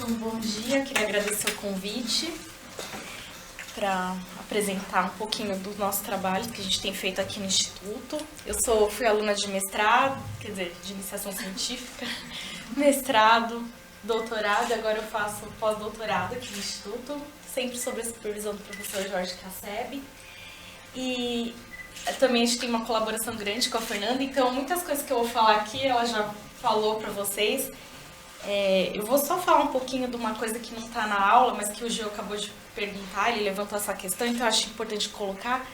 Então, bom dia, queria agradecer o convite para apresentar um pouquinho do nosso trabalho que a gente tem feito aqui no Instituto. Fui aluna de mestrado, quer dizer, de iniciação científica, mestrado, doutorado, e agora eu faço pós-doutorado aqui no Instituto, sempre sob a supervisão do professor Jorge Casseb. E também a gente tem uma colaboração grande com a Fernanda, então muitas coisas que eu vou falar aqui ela já falou para vocês. Eu vou só falar um pouquinho de uma coisa que não está na aula, mas que o Gil acabou de perguntar, ele levantou essa questão, então eu acho importante colocar,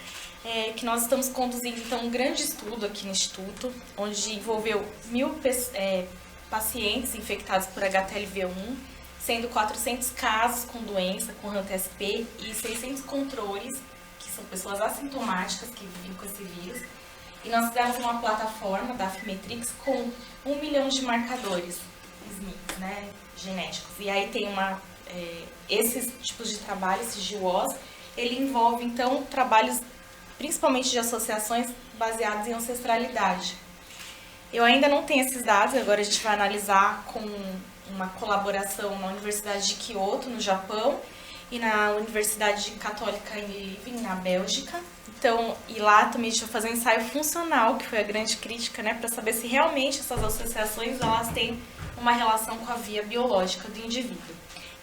que nós estamos conduzindo então, um grande estudo aqui no Instituto, onde envolveu 1.000 pacientes infectados por HTLV1, sendo 400 casos com doença, com HANT-SP, e 600 controles, que são pessoas assintomáticas que vivem com esse vírus. E nós fizemos uma plataforma da Afmetrix com 1 milhão de marcadores SNPs, né, genéticos. E aí tem esses tipos de trabalho, esses GWAS, ele envolve, então, trabalhos principalmente de associações baseadas em ancestralidade. Eu ainda não tenho esses dados, agora a gente vai analisar com uma colaboração na Universidade de Kyoto, no Japão, e na Universidade Católica em Leuven, na Bélgica. Então, e lá também a gente vai fazer um ensaio funcional, que foi a grande crítica, né, para saber se realmente essas associações elas têm uma relação com a via biológica do indivíduo.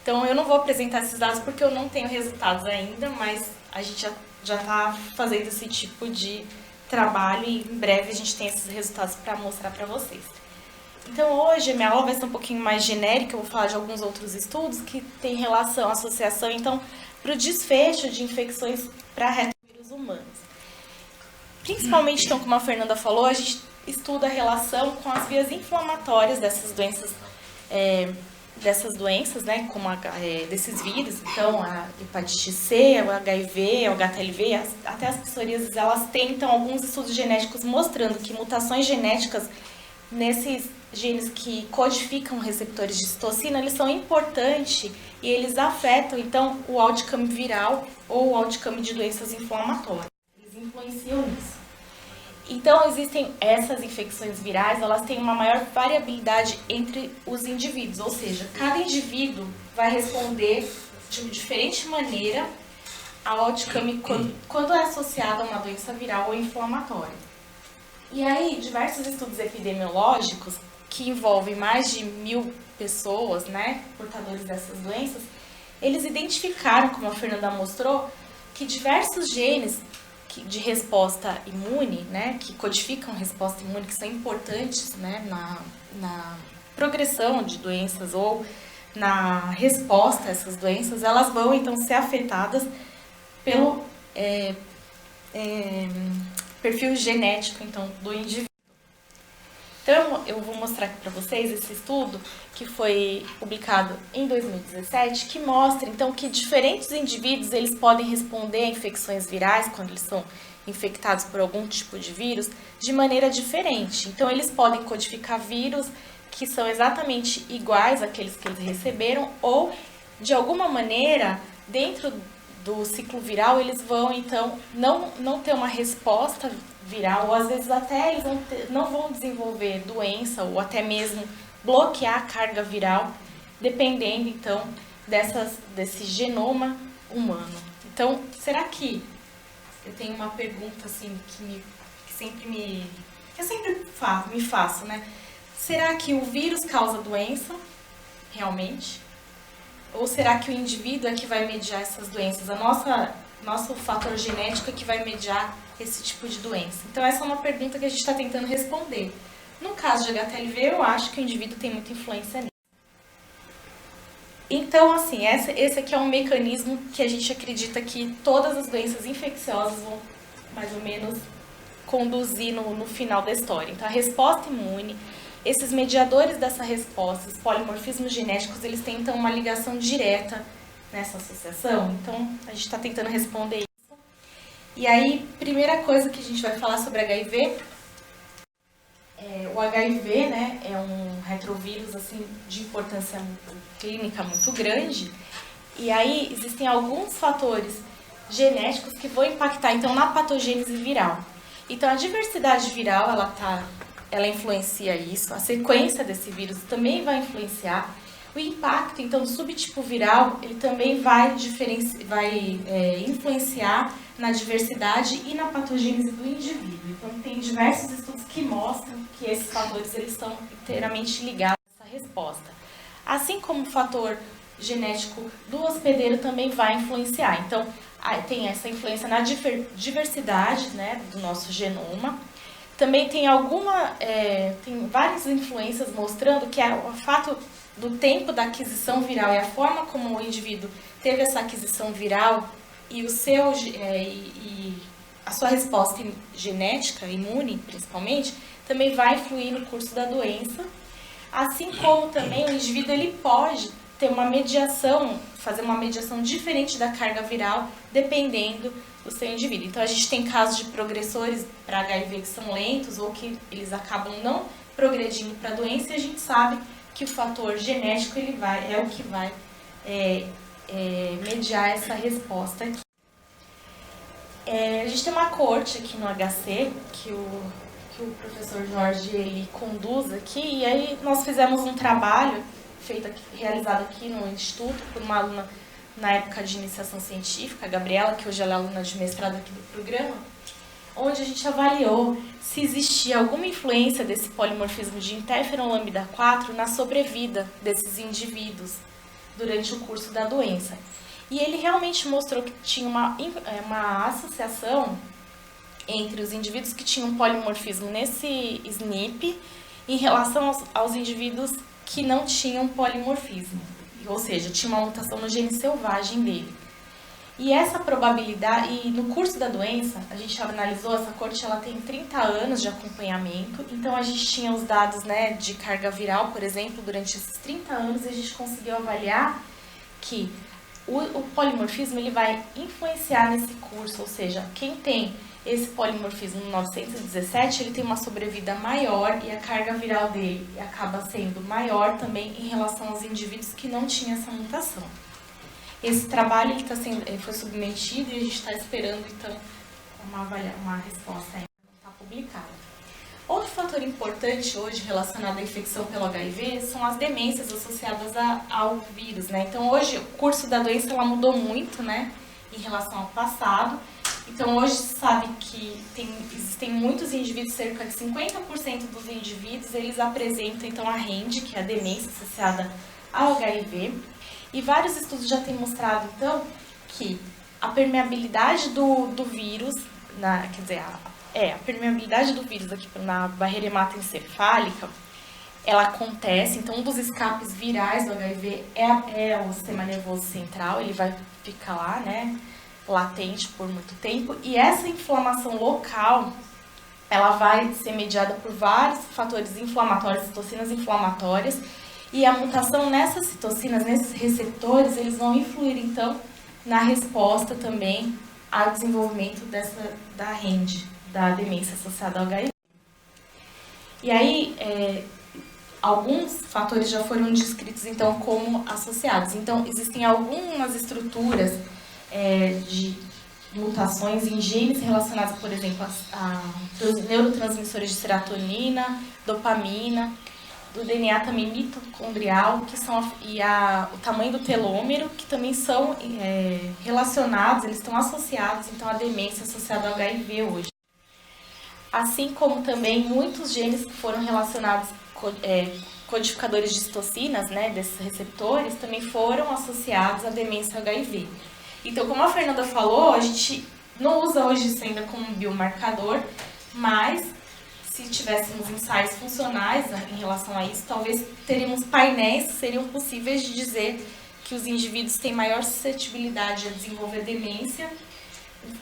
Então, eu não vou apresentar esses dados porque eu não tenho resultados ainda, mas a gente já está fazendo esse tipo de trabalho e em breve a gente tem esses resultados para mostrar para vocês. Então, hoje a minha aula vai ser um pouquinho mais genérica, eu vou falar de alguns outros estudos que têm relação à associação, então, para o desfecho de infecções para retovírus humanos. Principalmente, então, como a Fernanda falou, a gente estuda a relação com as vias inflamatórias dessas doenças, né, como desses vírus, então a hepatite C, o HIV, o HTLV, até as psoríases, elas têm então alguns estudos genéticos mostrando que mutações genéticas nesses genes que codificam receptores de citocina, eles são importantes e eles afetam então o outcome viral ou o outcome de doenças inflamatórias. Eles influenciam nisso. Então, existem essas infecções virais, elas têm uma maior variabilidade entre os indivíduos, ou seja, cada indivíduo vai responder de diferente maneira ao outcome quando é associado a uma doença viral ou inflamatória. E aí, diversos estudos epidemiológicos, que envolvem mais de 1.000 pessoas, né, portadores dessas doenças, eles identificaram, como a Fernanda mostrou, que diversos genes de resposta imune, né, que codificam resposta imune, que são importantes, né, na progressão de doenças ou na resposta a essas doenças, elas vão então ser afetadas pelo perfil genético então, do indivíduo. Então, eu vou mostrar aqui para vocês esse estudo que foi publicado em 2017, que mostra, então, que diferentes indivíduos eles podem responder a infecções virais, quando eles são infectados por algum tipo de vírus, de maneira diferente. Então, eles podem codificar vírus que são exatamente iguais àqueles que eles receberam, ou, de alguma maneira, dentro do ciclo viral, eles vão, então, não ter uma resposta viral, ou às vezes até eles não vão desenvolver doença, ou até mesmo bloquear a carga viral, dependendo, então, desse genoma humano. Então, será que... Eu tenho uma pergunta, assim, que eu sempre me faço, né? Será que o vírus causa doença, realmente? Ou será que o indivíduo é que vai mediar essas doenças? Nosso fator genético é que vai mediar esse tipo de doença. Então, essa é uma pergunta que a gente está tentando responder. No caso de HTLV, eu acho que o indivíduo tem muita influência nisso. Então, assim, esse aqui é um mecanismo que a gente acredita que todas as doenças infecciosas vão, mais ou menos, conduzir no final da história. Então, a resposta imune, esses mediadores dessa resposta, os polimorfismos genéticos, eles têm, então, uma ligação direta nessa associação. Então, a gente está tentando responder isso. E aí, primeira coisa que a gente vai falar sobre HIV, o HIV, né, é um retrovírus assim, de importância clínica muito grande, e aí existem alguns fatores genéticos que vão impactar então, na patogênese viral. Então, a diversidade viral, ela influencia isso, a sequência desse vírus também vai influenciar, O impacto, então, do subtipo viral, ele também vai influenciar na diversidade e na patogênese do indivíduo. Então, tem diversos estudos que mostram que esses fatores eles estão inteiramente ligados a essa resposta. Assim como o fator genético do hospedeiro também vai influenciar. Então, tem essa influência na diversidade, né, do nosso genoma. Também tem tem várias influências mostrando que o fato do tempo da aquisição viral e a forma como o indivíduo teve essa aquisição viral e a sua resposta genética, imune principalmente, também vai influir no curso da doença. Assim como também o indivíduo ele pode ter uma mediação, fazer uma mediação diferente da carga viral, dependendo do seu indivíduo. Então, a gente tem casos de progressores para HIV que são lentos ou que eles acabam não progredindo para a doença, e a gente sabe que o fator genético é o que vai mediar essa resposta aqui. A gente tem uma corte aqui no HC, que o professor Jorge ele conduz aqui, e aí nós fizemos um trabalho realizado aqui no Instituto por uma aluna na época de iniciação científica, a Gabriela, que hoje ela é aluna de mestrado aqui do programa, onde a gente avaliou se existia alguma influência desse polimorfismo de interferon lambda 4 na sobrevida desses indivíduos durante o curso da doença. E ele realmente mostrou que tinha uma associação entre os indivíduos que tinham polimorfismo nesse SNP em relação aos indivíduos que não tinham polimorfismo, ou seja, tinha uma mutação no gene selvagem dele. E essa probabilidade, e no curso da doença, a gente analisou, essa corte ela tem 30 anos de acompanhamento, então a gente tinha os dados, né, de carga viral, por exemplo, durante esses 30 anos, e a gente conseguiu avaliar que o polimorfismo ele vai influenciar nesse curso, ou seja, quem tem esse polimorfismo no 917, ele tem uma sobrevida maior e a carga viral dele acaba sendo maior também em relação aos indivíduos que não tinham essa mutação. Esse trabalho ele foi submetido e a gente está esperando, então, uma resposta ainda não está publicada. Outro fator importante hoje relacionado à infecção pelo HIV são as demências associadas ao vírus, né? Então, hoje, o curso da doença ela mudou muito, né, em relação ao passado. Então, hoje se sabe que existem muitos indivíduos, cerca de 50% dos indivíduos, eles apresentam, então, a REND, que é a demência associada ao HIV. E vários estudos já têm mostrado, então, que a permeabilidade do vírus, a permeabilidade do vírus aqui na barreira hematoencefálica, ela acontece, então um dos escapes virais do HIV é o sistema nervoso central, ele vai ficar lá, né, latente por muito tempo, e essa inflamação local, ela vai ser mediada por vários fatores inflamatórios, citocinas inflamatórias, e a mutação nessas citocinas, nesses receptores, eles vão influir, então, na resposta também ao desenvolvimento da REND, da demência associada ao HIV. E aí, alguns fatores já foram descritos, então, como associados. Então, existem algumas estruturas de mutações em genes relacionados, por exemplo, a neurotransmissores de serotonina, dopamina, do DNA também mitocondrial, que são o tamanho do telômero, que também são relacionados, eles estão associados, então, à demência associada ao HIV hoje. Assim como também muitos genes que foram relacionados, codificadores de citocinas, né, desses receptores, também foram associados à demência HIV. Então, como a Fernanda falou, a gente não usa hoje isso ainda como biomarcador, mas se tivéssemos ensaios funcionais em relação a isso, talvez teríamos painéis que seriam possíveis de dizer que os indivíduos têm maior suscetibilidade a desenvolver demência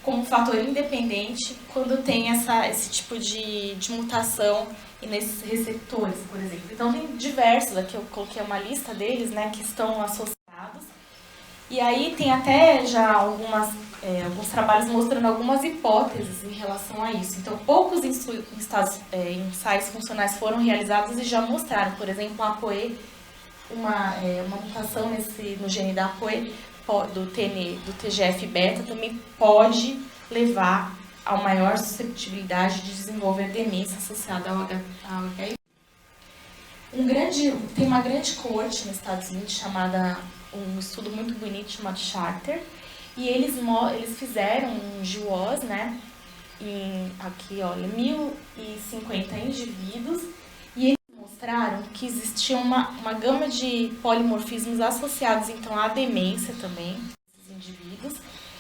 como fator independente quando tem esse tipo de mutação e nesses receptores, por exemplo. Então, tem diversos, aqui eu coloquei uma lista deles, né, que estão associados. E aí tem até já alguns trabalhos mostrando algumas hipóteses em relação a isso. Então, poucos ensaios funcionais foram realizados e já mostraram, por exemplo, a ApoE, uma mutação no gene da ApoE, do TGF-beta, também pode levar a maior susceptibilidade de desenvolver demência associada ao HIV. Tem uma grande coorte nos Estados Unidos chamada, um estudo muito bonito chamado Charter, e eles fizeram um GWAS, né, aqui olha, 1.050 indivíduos, e eles mostraram que existia uma gama de polimorfismos associados então à demência também, desses indivíduos,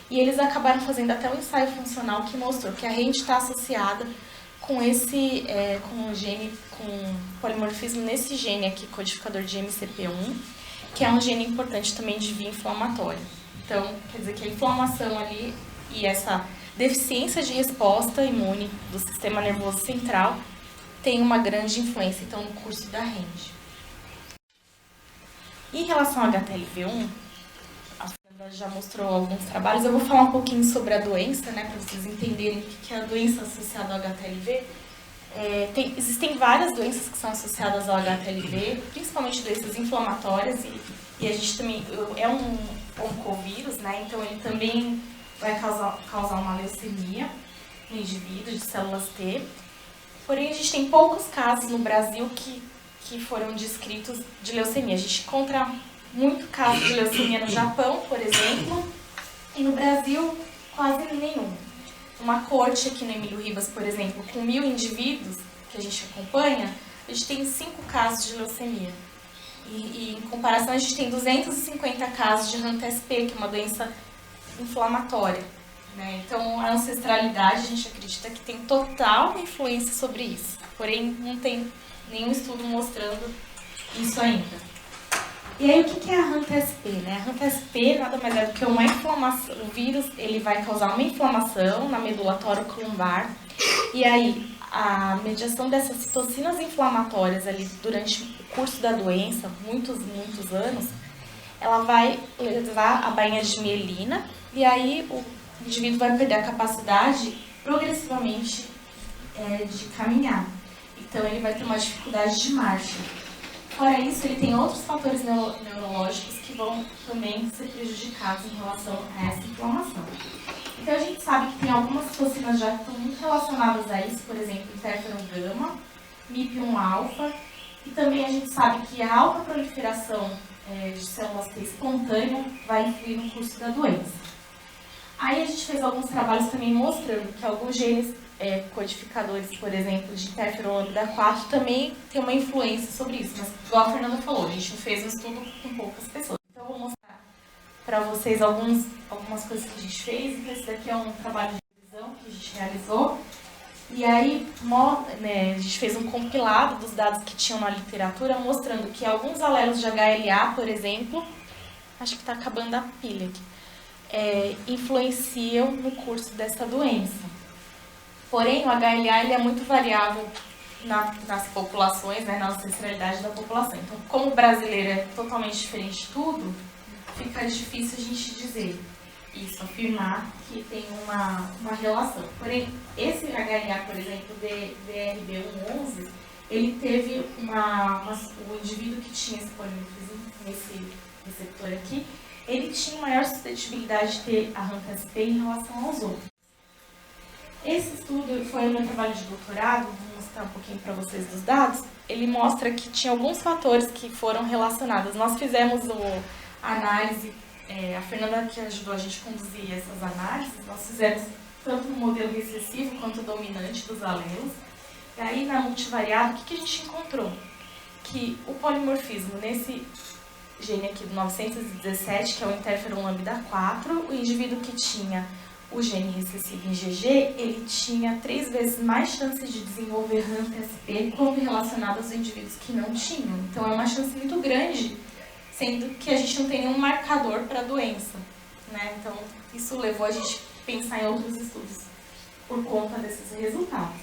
e eles acabaram fazendo até um ensaio funcional que mostrou que a rede está associada com com polimorfismo nesse gene aqui, codificador de MCP1, que é um gene importante também de via inflamatória. Então, quer dizer que a inflamação ali e essa deficiência de resposta imune do sistema nervoso central tem uma grande influência, então, no curso da REND. Em relação ao HTLV1, a Fernanda já mostrou alguns trabalhos, eu vou falar um pouquinho sobre a doença, né, para vocês entenderem o que é a doença associada ao HTLV. Existem várias doenças que são associadas ao HTLV, principalmente doenças inflamatórias, e a gente também é um oncovírus, né? Então ele também vai causar uma leucemia no indivíduo de células T. Porém, a gente tem poucos casos no Brasil que foram descritos de leucemia. A gente encontra muito caso de leucemia no Japão, por exemplo, e no Brasil quase nenhum. Uma coorte aqui no Emílio Ribas, por exemplo, com 1.000 indivíduos que a gente acompanha, a gente tem 5 casos de leucemia. E em comparação, a gente tem 250 casos de HANT-SP, que é uma doença inflamatória, né? Então, a ancestralidade, a gente acredita que tem total influência sobre isso. Porém, não tem nenhum estudo mostrando isso ainda. E aí, o que é a HANT-SP, né? A HANT-SP nada mais é do que uma inflamação. O vírus, ele vai causar uma inflamação na medula tóracolo-lombar. E aí, a mediação dessas citocinas inflamatórias ali durante o curso da doença, muitos anos, ela vai levar a bainha de mielina. E aí, o indivíduo vai perder a capacidade progressivamente de caminhar. Então, ele vai ter uma dificuldade de marcha. Fora isso, ele tem outros fatores neurológicos que vão também ser prejudicados em relação a essa inflamação. Então, a gente sabe que tem algumas citocinas já que estão muito relacionadas a isso, por exemplo, interferon gama, MIP1-alfa, e também a gente sabe que a alta proliferação de células T espontânea vai influir no curso da doença. Aí a gente fez alguns trabalhos também mostrando que alguns genes codificadores, por exemplo, de interferon lambda 4 também tem uma influência sobre isso, mas igual a Fernanda falou, a gente fez um estudo com poucas pessoas. Então eu vou mostrar para vocês algumas coisas que a gente fez. Então esse daqui é um trabalho de revisão que a gente realizou. E aí a gente fez um compilado dos dados que tinham na literatura, mostrando que alguns alelos de HLA, por exemplo, acho que está acabando a pilha aqui, influenciam no curso dessa doença. Porém, o HLA ele é muito variável nas populações, né, na ancestralidade da população. Então, como o brasileiro é totalmente diferente de tudo, fica difícil a gente dizer isso, afirmar que tem uma relação. Porém, esse HLA, por exemplo, DRB11, ele teve o indivíduo que tinha esse polimorfismo, nesse receptor aqui, ele tinha maior suscetibilidade de ter a HANT-SP em relação aos outros. Esse estudo foi o meu trabalho de doutorado, vou mostrar um pouquinho para vocês dos dados. Ele mostra que tinha alguns fatores que foram relacionados. Nós fizemos a análise, a Fernanda que ajudou a gente a conduzir essas análises, nós fizemos tanto no modelo recessivo quanto dominante dos alelos. E aí, na multivariado, o que a gente encontrou? Que o polimorfismo nesse gene aqui do 917, que é o interferon lambda 4, o indivíduo que tinha o gene recessivo em GG, ele tinha 3 vezes mais chances de desenvolver HANT-SP quando relacionado aos indivíduos que não tinham. Então, é uma chance muito grande, sendo que a gente não tem nenhum marcador para a doença, né? Então, isso levou a gente a pensar em outros estudos por conta desses resultados.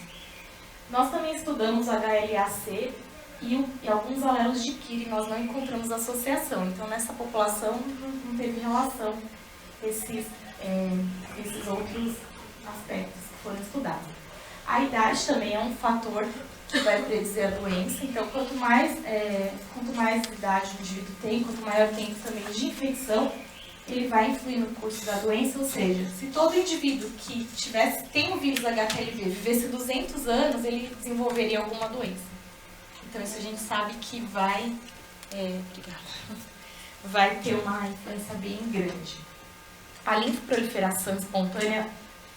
Nós também estudamos HLA-C e alguns alelos de KIR, nós não encontramos associação. Então, nessa população, não teve relação esses outros aspectos que foram estudados. A idade também é um fator que vai predizer a doença, então quanto mais idade o indivíduo tem, quanto maior o tempo também de infecção, ele vai influir no curso da doença, ou seja, se todo indivíduo que tem o vírus HTLV vivesse 200 anos, ele desenvolveria alguma doença. Então isso a gente sabe que vai ter uma influência bem grande. A linfoproliferação espontânea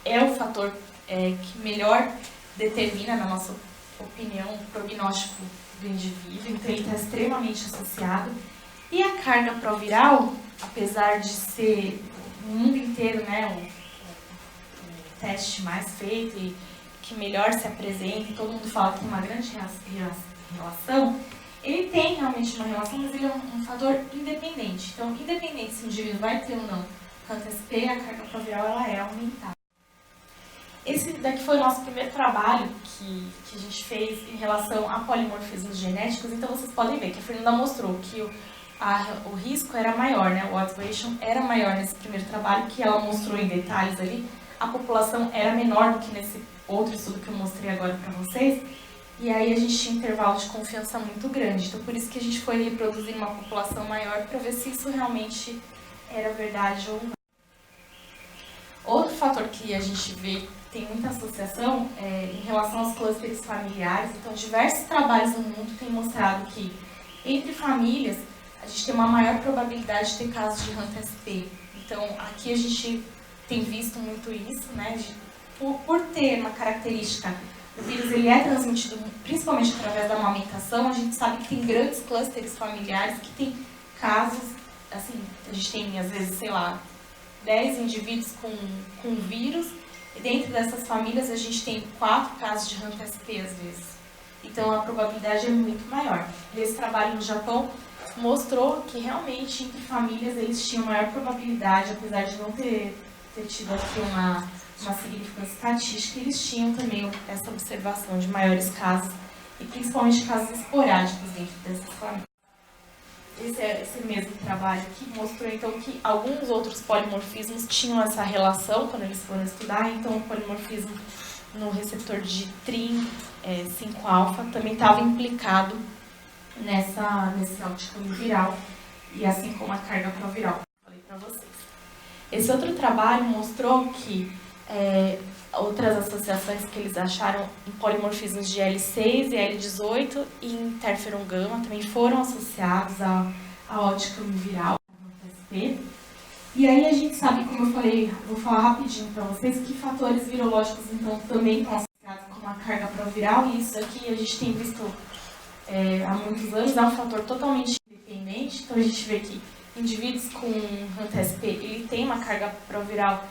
é o fator que melhor determina, na nossa opinião, o prognóstico do indivíduo, então ele está extremamente associado. E a carga proviral, apesar de ser no mundo inteiro, né, o teste mais feito e que melhor se apresenta, e todo mundo fala que tem uma grande relação, ele tem realmente uma relação, mas ele é um fator independente. Então, independente se o indivíduo vai ter ou não HANT-SP, a carga proviral ela é aumentada. Esse daqui foi o nosso primeiro trabalho que a gente fez em relação a polimorfismos genéticos. Então, vocês podem ver que a Fernanda mostrou que o risco era maior, né? O odds ratio era maior nesse primeiro trabalho, que ela mostrou em detalhes ali. A população era menor do que nesse outro estudo que eu mostrei agora para vocês. E aí a gente tinha um intervalo de confiança muito grande. Então, por isso que a gente foi reproduzir uma população maior para ver se isso realmente era verdade ou não. Outro fator que a gente vê tem muita associação em relação aos clusters familiares. Então, diversos trabalhos no mundo têm mostrado que entre famílias a gente tem uma maior probabilidade de ter casos de HANT-SP. Então, aqui a gente tem visto muito isso, né? Por ter uma característica, o vírus ele é transmitido principalmente através da amamentação, a gente sabe que tem grandes clusters familiares que tem casos, assim, a gente tem às vezes, sei lá, 10 indivíduos com vírus, e dentro dessas famílias a gente tem 4 casos de HANT-SP às vezes. Então a probabilidade é muito maior. Esse trabalho no Japão mostrou que realmente entre famílias eles tinham maior probabilidade, apesar de não ter tido aqui uma significância estatística, eles tinham também essa observação de maiores casos, e principalmente casos esporádicos dentro dessas famílias. Esse mesmo trabalho aqui mostrou então que alguns outros polimorfismos tinham essa relação quando eles foram estudar. Então o polimorfismo no receptor de TRIM 5-alfa também estava implicado nesse autoescamio viral, e assim como a carga proviral, que eu falei para vocês. Esse outro trabalho mostrou que outras associações que eles acharam em polimorfismos de L6 e L18 e interferon gama também foram associados ao autoescamio viral, HANT-SP. E aí a gente sabe, como eu falei, vou falar rapidinho para vocês, que fatores virológicos então também estão associados com a carga proviral, e isso aqui a gente tem visto há muitos anos, é um fator totalmente independente. Então a gente vê que indivíduos com HANT-SP, ele tem uma carga proviral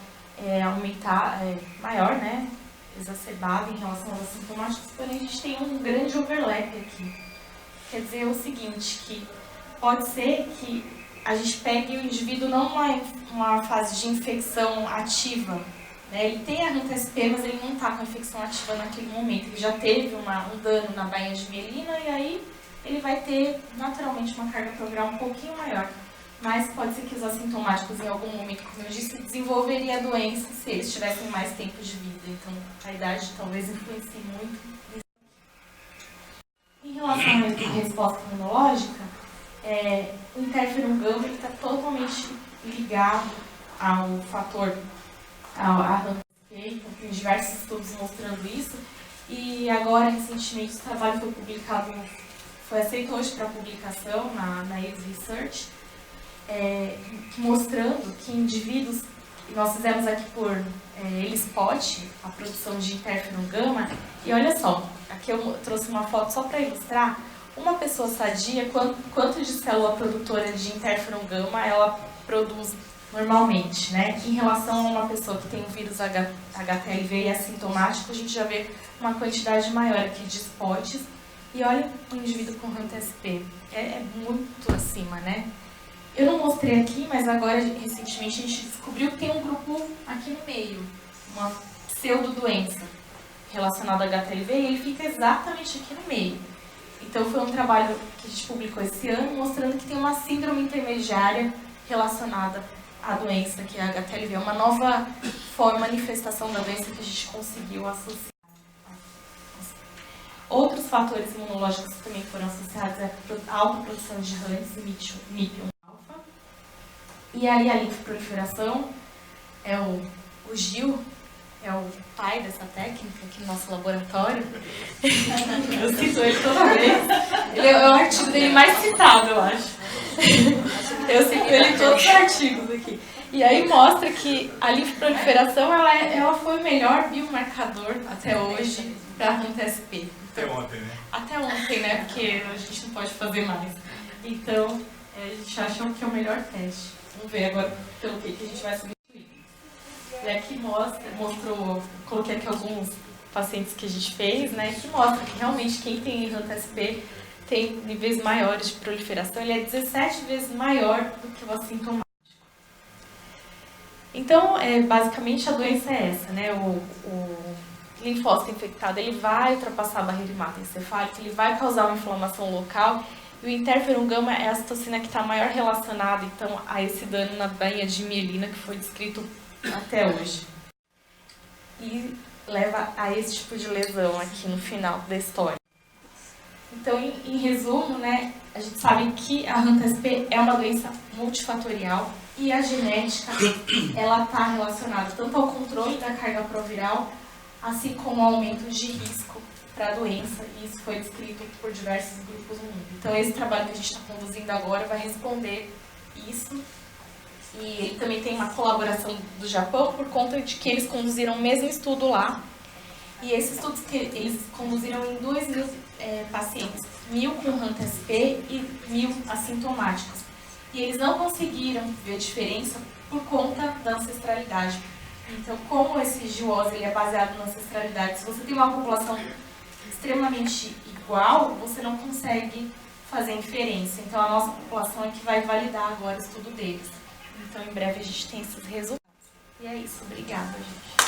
maior, né, exacerbada em relação aos assintomáticos, porém a gente tem um grande overlap aqui. Quer dizer o seguinte, que pode ser que a gente pegue o indivíduo não numa fase de infecção ativa, né? Ele tem a HANT-SP, mas ele não está com a infecção ativa naquele momento. Ele já teve um dano na bainha de mielina e aí ele vai ter naturalmente uma carga proviral um pouquinho maior. Mas pode ser que os assintomáticos, em algum momento, como eu disse, desenvolveria a doença se eles tivessem mais tempo de vida. Então, a idade talvez influencie muito nisso. Em relação à resposta imunológica, o interferon gama está totalmente ligado ao fator, a HANT-SP, então tem diversos estudos mostrando isso. E agora, recentemente, esse trabalho foi publicado, foi aceito hoje para publicação na AIDS Research, mostrando que indivíduos, nós fizemos aqui por ELISpot, a produção de interferon gama, e olha só, aqui eu trouxe uma foto só para ilustrar, uma pessoa sadia, quanto de célula produtora de interferon gama ela produz normalmente, né? Em relação a uma pessoa que tem o vírus HTLV e é assintomático, a gente já vê uma quantidade maior aqui de spots, e olha o indivíduo com HANT-SP, é muito acima, né? Eu não mostrei aqui, mas agora, recentemente, a gente descobriu que tem um grupo aqui no meio, uma pseudodoença relacionada ao HTLV, e ele fica exatamente aqui no meio. Então, foi um trabalho que a gente publicou esse ano, mostrando que tem uma síndrome intermediária relacionada à doença, que é a HTLV. É uma nova manifestação da doença que a gente conseguiu associar. Outros fatores imunológicos que também foram associados é a alta produção de HANTs e MIP1. E aí a linfoproliferação é o GIL, é o pai dessa técnica aqui no nosso laboratório. Eu cito ele toda vez. Ele é o artigo dele mais citado, eu acho. Eu cito ele em todos os artigos aqui. E aí mostra que a linfoproliferação ela foi o melhor biomarcador até hoje para HANTA-SP. Até ontem, né? Até ontem, né? Porque a gente não pode fazer mais. Então, a gente acha que é o melhor teste. Vamos ver agora pelo que a gente vai substituir. E aqui coloquei aqui alguns pacientes que a gente fez, né? Que mostra que realmente quem tem HANTA-SP tem níveis maiores de proliferação. Ele é 17 vezes maior do que o assintomático. Então, basicamente a doença é essa, né? O linfócito infectado, ele vai ultrapassar a barreira hematoencefálica, ele vai causar uma inflamação local, e o interferon gama é a citocina que está maior relacionada, então, a esse dano na bainha de mielina que foi descrito até hoje. E leva a esse tipo de lesão aqui no final da história. Então, em resumo, né, a gente sabe que a HANTA-SP é uma doença multifatorial e a genética, ela está relacionada tanto ao controle da carga proviral, assim como ao aumento de risco para a doença, e isso foi descrito por diversos grupos no mundo. Então, esse trabalho que a gente está conduzindo agora vai responder isso, e ele também tem uma colaboração do Japão por conta de que eles conduziram o mesmo estudo lá, e esses estudos que eles conduziram em 2.000 pacientes, 1.000 com HANTA-SP e 1.000 assintomáticos. E eles não conseguiram ver a diferença por conta da ancestralidade. Então, como esse GWAS ele é baseado na ancestralidade, se você tem uma população extremamente igual, você não consegue fazer inferência. Então, a nossa população é que vai validar agora o estudo deles. Então, em breve a gente tem esses resultados. E é isso. Obrigada, gente.